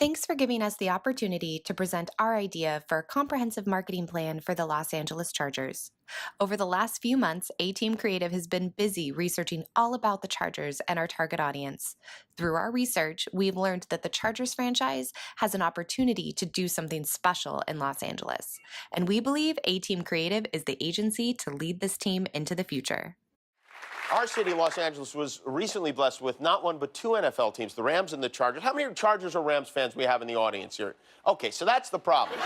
Thanks for giving us the opportunity to present our idea for a comprehensive marketing plan for the Los Angeles Chargers. Over the last few months, A Team Creative has been busy researching all about the Chargers and our target audience. Through our research, we've learned that the Chargers franchise has an opportunity to do something special in Los Angeles, and we believe A Team Creative is the agency to lead this team into the future. Our city, Los Angeles, was recently blessed with not one but two NFL teams, the Rams and the Chargers. How many Chargers or Rams fans we have in the audience here? Okay, so that's the problem.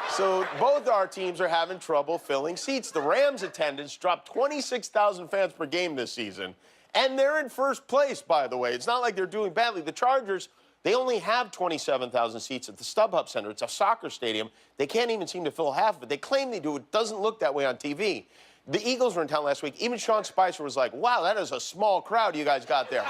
So both our teams are having trouble filling seats. The Rams attendance dropped 26,000 fans per game this season, and they're in first place, by the way. It's not like they're doing badly. The Chargers, they only have 27,000 seats at the StubHub Center. It's a soccer stadium. They can't even seem to fill half of it. They claim they do. It doesn't look that way on TV. The Eagles were in town last week. Even Sean Spicer was like, wow, that is a small crowd you guys got there.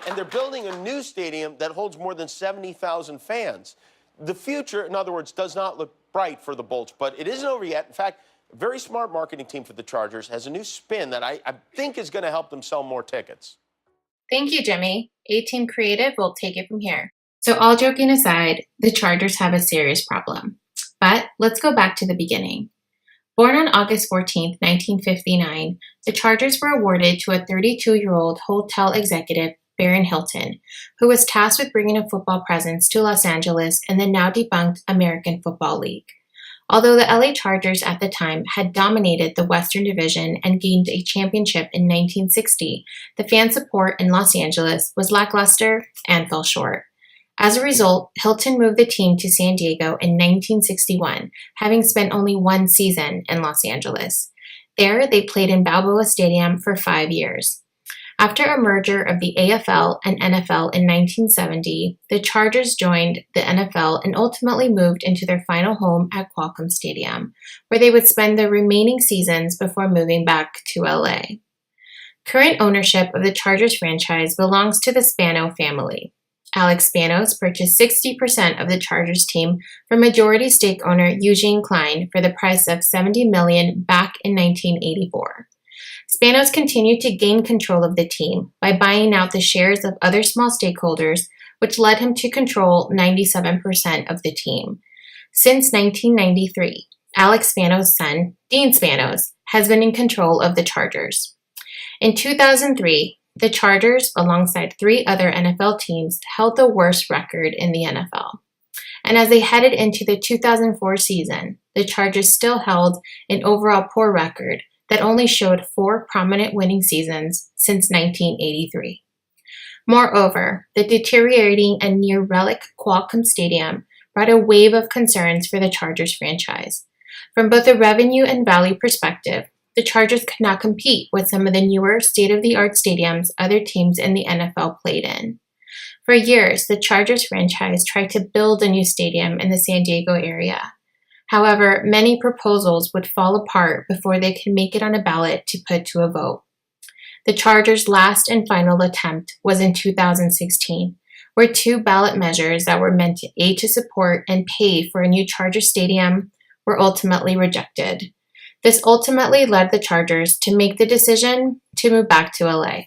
And they're building a new stadium that holds more than 70,000 fans. The future, in other words, does not look bright for the Bolts, but it isn't over yet. In fact, a very smart marketing team for the Chargers has a new spin that I think is going to help them sell more tickets. Thank you, Jimmy. A Team Creative will take it from here. So all joking aside, the Chargers have a serious problem. But let's go back to the beginning. Born on August 14, 1959, the Chargers were awarded to a 32-year-old hotel executive, Baron Hilton, who was tasked with bringing a football presence to Los Angeles and the now debunked American Football League. Although the LA Chargers at the time had dominated the Western Division and gained a championship in 1960, the fan support in Los Angeles was lackluster and fell short. As a result, Hilton moved the team to San Diego in 1961, having spent only one season in Los Angeles. There, they played in Balboa Stadium for 5 years. After a merger of the AFL and NFL in 1970, the Chargers joined the NFL and ultimately moved into their final home at Qualcomm Stadium, where they would spend the remaining seasons before moving back to LA. Current ownership of the Chargers franchise belongs to the Spano family. Alex Spanos purchased 60% of the Chargers team from majority stake owner Eugene Klein for the price of $70 million back in 1984. Spanos continued to gain control of the team by buying out the shares of other small stakeholders, which led him to control 97% of the team. Since 1993, Alex Spanos' son, Dean Spanos, has been in control of the Chargers. In 2003, the Chargers, alongside 3 other NFL teams, held the worst record in the NFL. And as they headed into the 2004 season, the Chargers still held an overall poor record that only showed 4 prominent winning seasons since 1983. Moreover, the deteriorating and near-relic Qualcomm Stadium brought a wave of concerns for the Chargers franchise. From both a revenue and value perspective, the Chargers could not compete with some of the newer state-of-the-art stadiums other teams in the NFL played in. For years, the Chargers franchise tried to build a new stadium in the San Diego area. However, many proposals would fall apart before they could make it on a ballot to put to a vote. The Chargers' last and final attempt was in 2016, where 2 ballot measures that were meant to aid to support and pay for a new Chargers stadium were ultimately rejected. This ultimately led the Chargers to make the decision to move back to LA.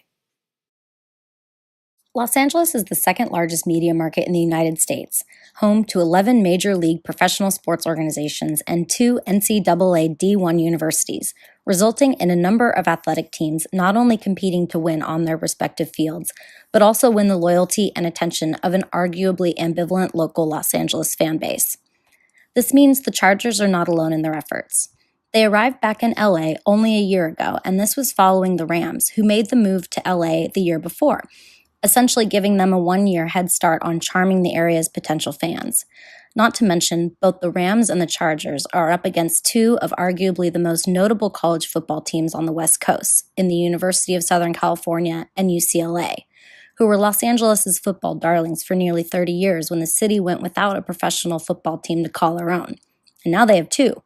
Los Angeles is the second largest media market in the United States, home to 11 major league professional sports organizations and 2 NCAA D1 universities, resulting in a number of athletic teams not only competing to win on their respective fields, but also win the loyalty and attention of an arguably ambivalent local Los Angeles fan base. This means the Chargers are not alone in their efforts. They arrived back in LA only a year ago, and this was following the Rams, who made the move to LA the year before, essentially giving them a 1-year head start on charming the area's potential fans. Not to mention, both the Rams and the Chargers are up against 2 of arguably the most notable college football teams on the West Coast, in the University of Southern California and UCLA, who were Los Angeles' football darlings for nearly 30 years when the city went without a professional football team to call their own. And now they have 2.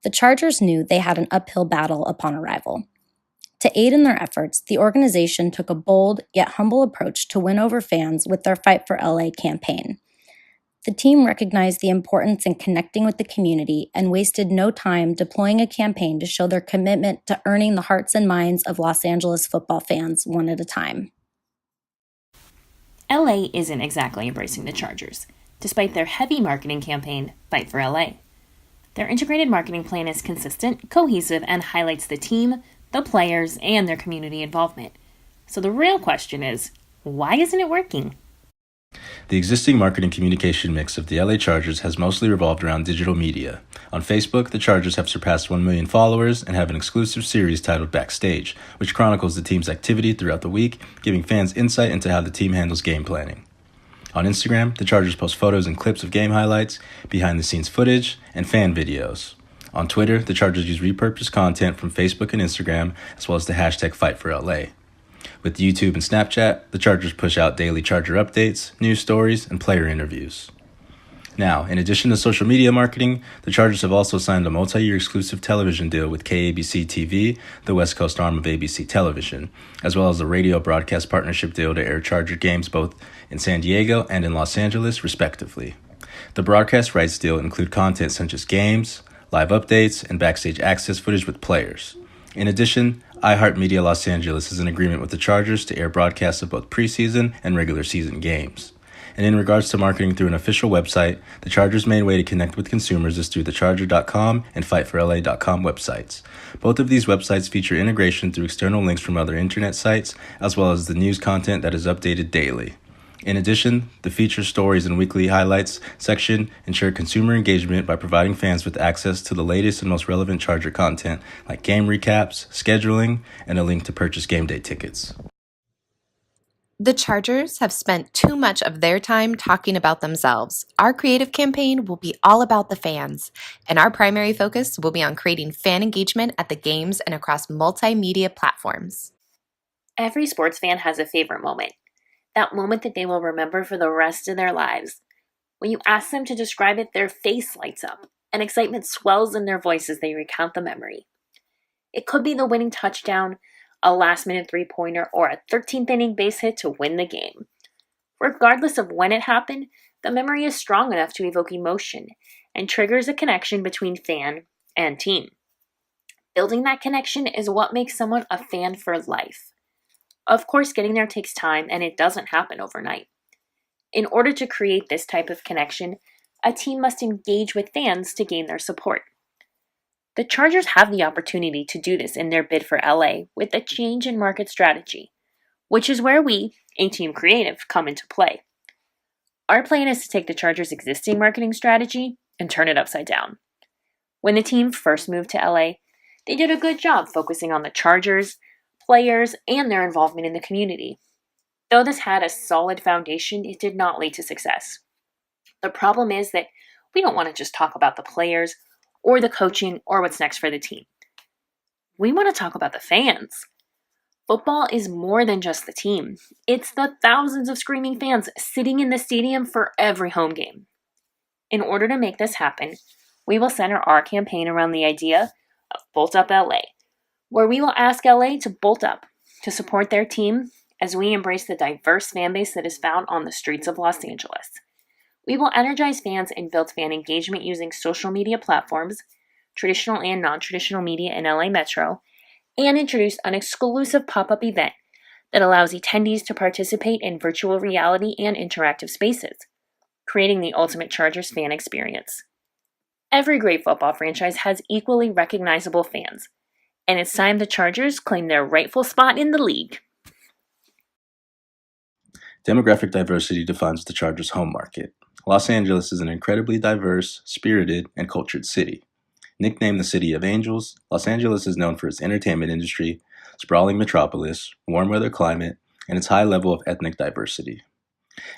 The Chargers knew they had an uphill battle upon arrival. To aid in their efforts, the organization took a bold yet humble approach to win over fans with their Fight for LA campaign. The team recognized the importance in connecting with the community and wasted no time deploying a campaign to show their commitment to earning the hearts and minds of Los Angeles football fans one at a time. LA isn't exactly embracing the Chargers, despite their heavy marketing campaign, Fight for LA. Their integrated marketing plan is consistent, cohesive, and highlights the team, the players, and their community involvement. So the real question is, why isn't it working? The existing marketing communication mix of the LA Chargers has mostly revolved around digital media. On Facebook, the Chargers have surpassed 1 million followers and have an exclusive series titled Backstage, which chronicles the team's activity throughout the week, giving fans insight into how the team handles game planning. On Instagram, the Chargers post photos and clips of game highlights, behind-the-scenes footage, and fan videos. On Twitter, the Chargers use repurposed content from Facebook and Instagram, as well as the hashtag #FightForLA. With YouTube and Snapchat, the Chargers push out daily Charger updates, news stories, and player interviews. Now, in addition to social media marketing, the Chargers have also signed a multi-year exclusive television deal with KABC-TV, the West Coast arm of ABC Television, as well as a radio broadcast partnership deal to air Charger games both in San Diego and in Los Angeles, respectively. The broadcast rights deal include content such as games, live updates, and backstage access footage with players. In addition, iHeartMedia Los Angeles is in agreement with the Chargers to air broadcasts of both preseason and regular season games. And in regards to marketing through an official website, the Chargers' main way to connect with consumers is through the Charger.com and FightForLA.com websites. Both of these websites feature integration through external links from other internet sites, as well as the news content that is updated daily. In addition, the feature stories and weekly highlights section ensure consumer engagement by providing fans with access to the latest and most relevant Charger content like game recaps, scheduling, and a link to purchase game day tickets. The Chargers have spent too much of their time talking about themselves. Our creative campaign will be all about the fans, and our primary focus will be on creating fan engagement at the games and across multimedia platforms. Every sports fan has a favorite moment. That moment that they will remember for the rest of their lives. When you ask them to describe it, their face lights up, and excitement swells in their voice as they recount the memory. It could be the winning touchdown, a last-minute three-pointer, or a 13th inning base hit to win the game. Regardless of when it happened, the memory is strong enough to evoke emotion and triggers a connection between fan and team. Building that connection is what makes someone a fan for life. Of course, getting there takes time, and it doesn't happen overnight. In order to create this type of connection, a team must engage with fans to gain their support. The Chargers have the opportunity to do this in their bid for LA with a change in market strategy, which is where we, A-Team Creative, come into play. Our plan is to take the Chargers' existing marketing strategy and turn it upside down. When the team first moved to LA, they did a good job focusing on the Chargers, players, and their involvement in the community. Though this had a solid foundation, it did not lead to success. The problem is that we don't want to just talk about the players or the coaching or what's next for the team. We want to talk about the fans. Football is more than just the team. It's the thousands of screaming fans sitting in the stadium for every home game. In order to make this happen, we will center our campaign around the idea of Bolt Up LA, where we will ask LA to bolt up to support their team as we embrace the diverse fan base that is found on the streets of Los Angeles. We will energize fans and build fan engagement using social media platforms, traditional and non-traditional media in LA Metro, and introduce an exclusive pop-up event that allows attendees to participate in virtual reality and interactive spaces, creating the ultimate Chargers fan experience. Every great football franchise has equally recognizable fans, and it's time the Chargers claim their rightful spot in the league. Demographic diversity defines the Chargers' home market. Los Angeles is an incredibly diverse, spirited, and cultured city. Nicknamed the City of Angels, Los Angeles is known for its entertainment industry, sprawling metropolis, warm weather climate, and its high level of ethnic diversity.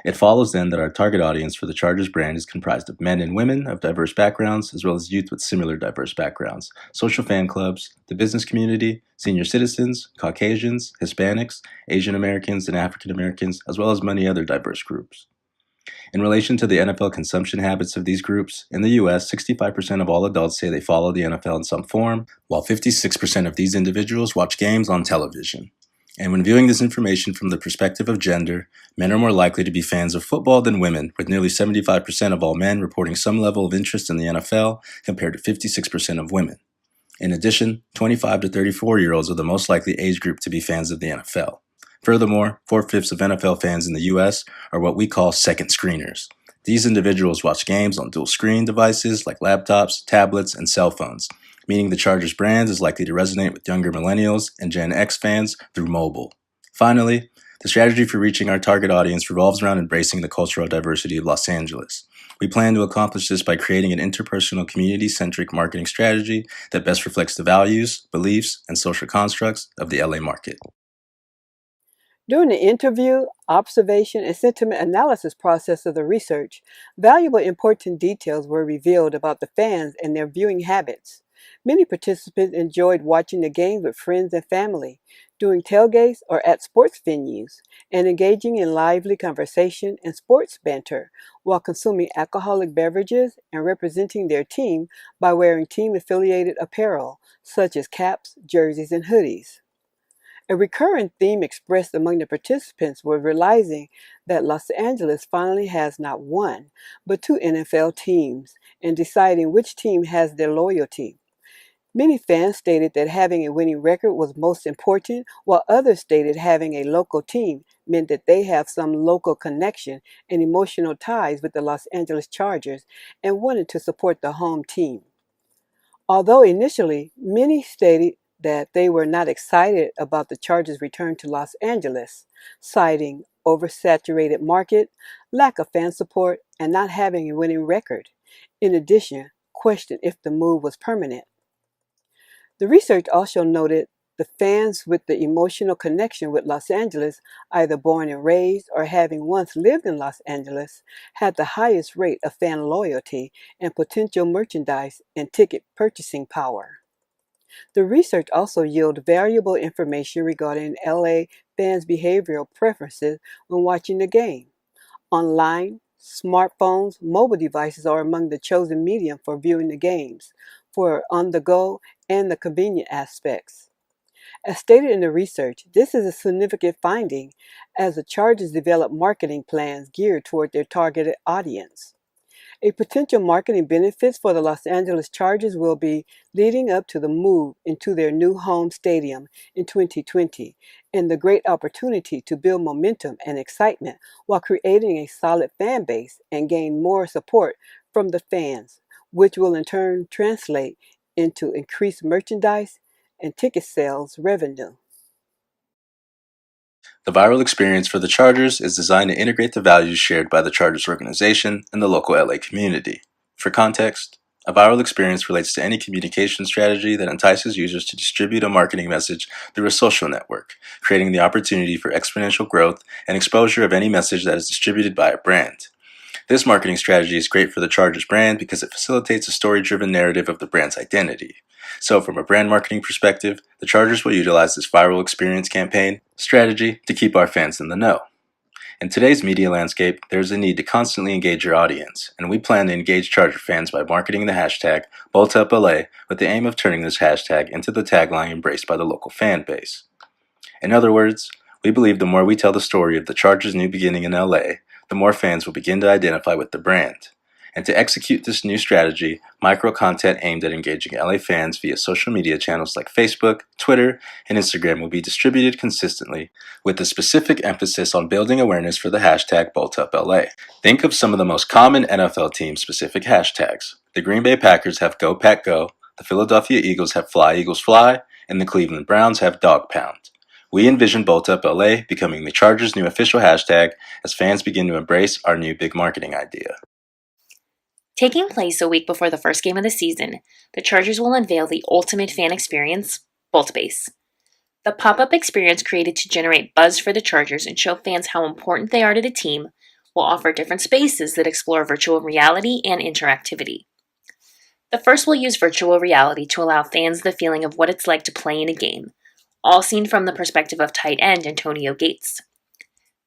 It follows then that our target audience for the Chargers brand is comprised of men and women of diverse backgrounds, as well as youth with similar diverse backgrounds, social fan clubs, the business community, senior citizens, Caucasians, Hispanics, Asian Americans, and African Americans, as well as many other diverse groups. In relation to the NFL consumption habits of these groups, in the U.S., 65% of all adults say they follow the NFL in some form, while 56% of these individuals watch games on television. And when viewing this information from the perspective of gender, men are more likely to be fans of football than women, with nearly 75% of all men reporting some level of interest in the NFL compared to 56% of women. In addition, 25 to 34-year-olds are the most likely age group to be fans of the NFL. Furthermore, 4/5 of NFL fans in the US are what we call second screeners. These individuals watch games on dual screen devices like laptops, tablets, and cell phones, meaning the Chargers brand is likely to resonate with younger millennials and Gen X fans through mobile. Finally, the strategy for reaching our target audience revolves around embracing the cultural diversity of Los Angeles. We plan to accomplish this by creating an interpersonal, community-centric marketing strategy that best reflects the values, beliefs, and social constructs of the LA market. During the interview, observation, and sentiment analysis process of the research, valuable important details were revealed about the fans and their viewing habits. Many participants enjoyed watching the games with friends and family, doing tailgates or at sports venues, and engaging in lively conversation and sports banter while consuming alcoholic beverages and representing their team by wearing team-affiliated apparel, such as caps, jerseys, and hoodies. A recurrent theme expressed among the participants was realizing that Los Angeles finally has not one, but two NFL teams, and deciding which team has their loyalty. Many fans stated that having a winning record was most important, while others stated having a local team meant that they have some local connection and emotional ties with the Los Angeles Chargers and wanted to support the home team. Although initially many stated that they were not excited about the Chargers' return to Los Angeles, citing oversaturated market, lack of fan support, and not having a winning record. In addition, questioned if the move was permanent. The research also noted the fans with the emotional connection with Los Angeles, either born and raised or having once lived in Los Angeles, had the highest rate of fan loyalty and potential merchandise and ticket purchasing power. The research also yielded valuable information regarding LA fans' behavioral preferences when watching the game. Online, smartphones, mobile devices are among the chosen medium for viewing the games, for on-the-go and the convenient aspects. As stated in the research, this is a significant finding as the Chargers develop marketing plans geared toward their targeted audience. A potential marketing benefits for the Los Angeles Chargers will be leading up to the move into their new home stadium in 2020 and the great opportunity to build momentum and excitement while creating a solid fan base and gain more support from the fans, which will in turn translate into increased merchandise and ticket sales revenue. The viral experience for the Chargers is designed to integrate the values shared by the Chargers organization and the local LA community. For context, a viral experience relates to any communication strategy that entices users to distribute a marketing message through a social network, creating the opportunity for exponential growth and exposure of any message that is distributed by a brand. This marketing strategy is great for the Chargers brand because it facilitates a story-driven narrative of the brand's identity. So from a brand marketing perspective, the Chargers will utilize this viral experience campaign strategy to keep our fans in the know. In today's media landscape, there's a need to constantly engage your audience, and we plan to engage Charger fans by marketing the hashtag BoltUpLA with the aim of turning this hashtag into the tagline embraced by the local fan base. In other words, we believe the more we tell the story of the Chargers' new beginning in LA, the more fans will begin to identify with the brand. And to execute this new strategy, micro-content aimed at engaging LA fans via social media channels like Facebook, Twitter, and Instagram will be distributed consistently, with a specific emphasis on building awareness for the hashtag BoltUpLA. Think of some of the most common NFL team-specific hashtags. The Green Bay Packers have Go Pack Go, the Philadelphia Eagles have Fly Eagles Fly, and the Cleveland Browns have Dog Pound. We envision BoltUpLA becoming the Chargers' new official hashtag as fans begin to embrace our new big marketing idea. Taking place a week before the first game of the season, the Chargers will unveil the ultimate fan experience, BoltBase. The pop-up experience created to generate buzz for the Chargers and show fans how important they are to the team will offer different spaces that explore virtual reality and interactivity. The first will use virtual reality to allow fans the feeling of what it's like to play in a game, all seen from the perspective of tight end Antonio Gates.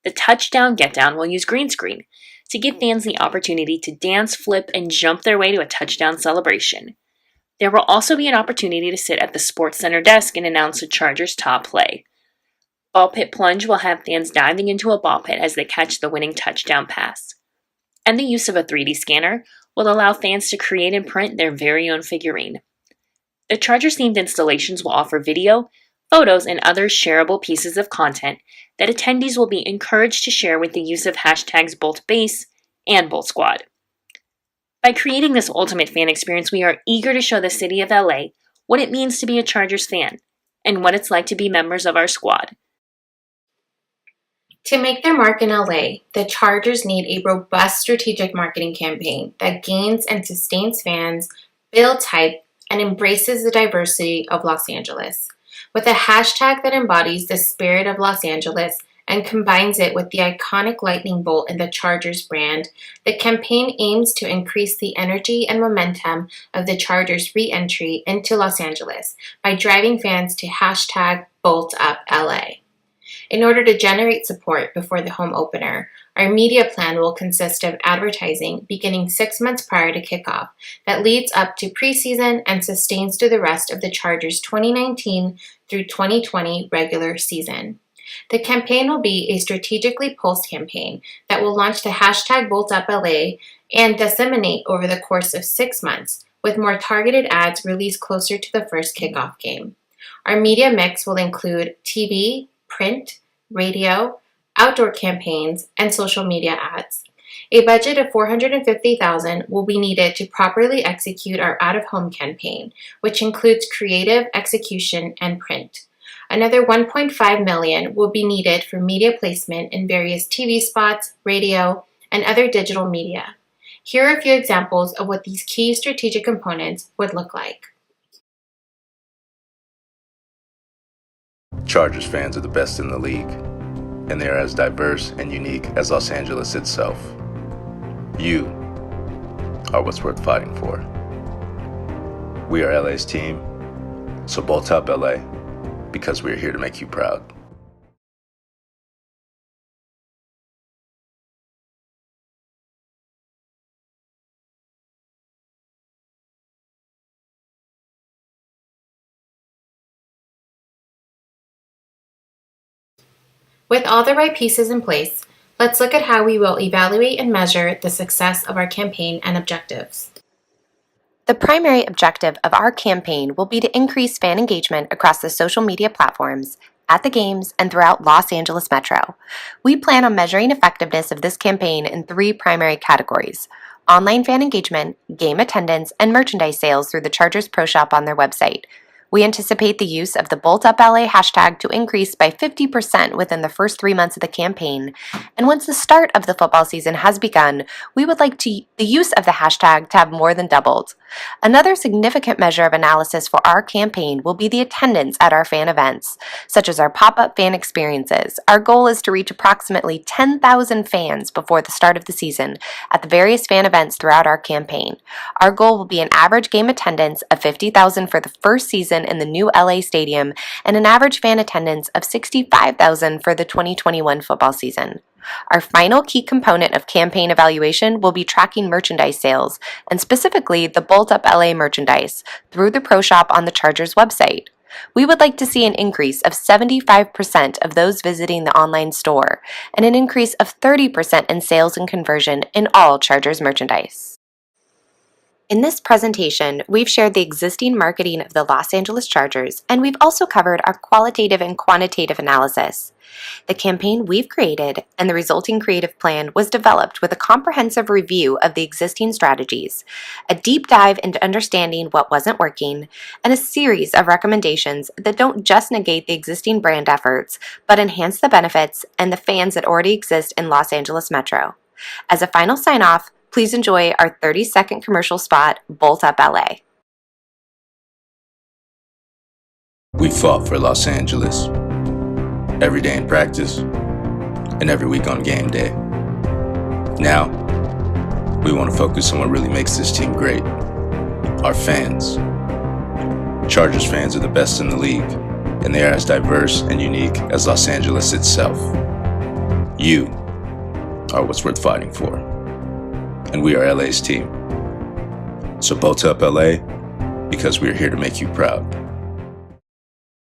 The touchdown get-down will use green screen to give fans the opportunity to dance, flip, and jump their way to a touchdown celebration. There will also be an opportunity to sit at the SportsCenter desk and announce the Chargers' top play. Ball Pit Plunge will have fans diving into a ball pit as they catch the winning touchdown pass. And the use of a 3D scanner will allow fans to create and print their very own figurine. The Chargers-themed installations will offer video, photos, and other shareable pieces of content that attendees will be encouraged to share with the use of hashtags BoltBase and BoltSquad. By creating this ultimate fan experience, we are eager to show the city of LA what it means to be a Chargers fan and what it's like to be members of our squad. To make their mark in LA, the Chargers need a robust strategic marketing campaign that gains and sustains fans, builds hype, and embraces the diversity of Los Angeles. With a hashtag that embodies the spirit of Los Angeles and combines it with the iconic lightning bolt in the Chargers brand, the campaign aims to increase the energy and momentum of the Chargers' re-entry into Los Angeles by driving fans to hashtag BoltUpLA. In order to generate support before the home opener, our media plan will consist of advertising beginning 6 months prior to kickoff that leads up to preseason and sustains through the rest of the Chargers' 2019 through 2020 regular season. The campaign will be a strategically pulsed campaign that will launch the hashtag BoltUpLA and disseminate over the course of 6 months, with more targeted ads released closer to the first kickoff game. Our media mix will include TV, print, radio, outdoor campaigns, and social media ads. A budget of $450,000 will be needed to properly execute our out-of-home campaign, which includes creative, execution, and print. Another $1.5 million will be needed for media placement in various TV spots, radio, and other digital media. Here are a few examples of what these key strategic components would look like. Chargers fans are the best in the league, and they are as diverse and unique as Los Angeles itself. You are what's worth fighting for. We are LA's team, so bolt up LA, because we're here to make you proud. With all the right pieces in place, let's look at how we will evaluate and measure the success of our campaign and objectives. The primary objective of our campaign will be to increase fan engagement across the social media platforms, at the games, and throughout Los Angeles Metro. We plan on measuring effectiveness of this campaign in 3 primary categories: online fan engagement, game attendance, and merchandise sales through the Chargers Pro Shop on their website. We anticipate the use of the BoltUpLA hashtag to increase by 50% within the first 3 months of the campaign, and once the start of the football season has begun, we would like the use of the hashtag to have more than doubled. Another significant measure of analysis for our campaign will be the attendance at our fan events, such as our pop-up fan experiences. Our goal is to reach approximately 10,000 fans before the start of the season at the various fan events throughout our campaign. Our goal will be an average game attendance of 50,000 for the first season in the new LA Stadium and an average fan attendance of 65,000 for the 2021 football season. Our final key component of campaign evaluation will be tracking merchandise sales, and specifically the BoltUpLA merchandise, through the Pro Shop on the Chargers website. We would like to see an increase of 75% of those visiting the online store, and an increase of 30% in sales and conversion in all Chargers merchandise. In this presentation, we've shared the existing marketing of the Los Angeles Chargers, and we've also covered our qualitative and quantitative analysis. The campaign we've created and the resulting creative plan was developed with a comprehensive review of the existing strategies, a deep dive into understanding what wasn't working, and a series of recommendations that don't just negate the existing brand efforts, but enhance the benefits and the fans that already exist in Los Angeles Metro. As a final sign-off, please enjoy our 30-second commercial spot, BoltUpLA. We fought for Los Angeles. Every day in practice, and every week on game day. Now, we want to focus on what really makes this team great. Our fans. Chargers fans are the best in the league, and they are as diverse and unique as Los Angeles itself. You are what's worth fighting for. And we are LA's team. So bolt up LA, because we are here to make you proud.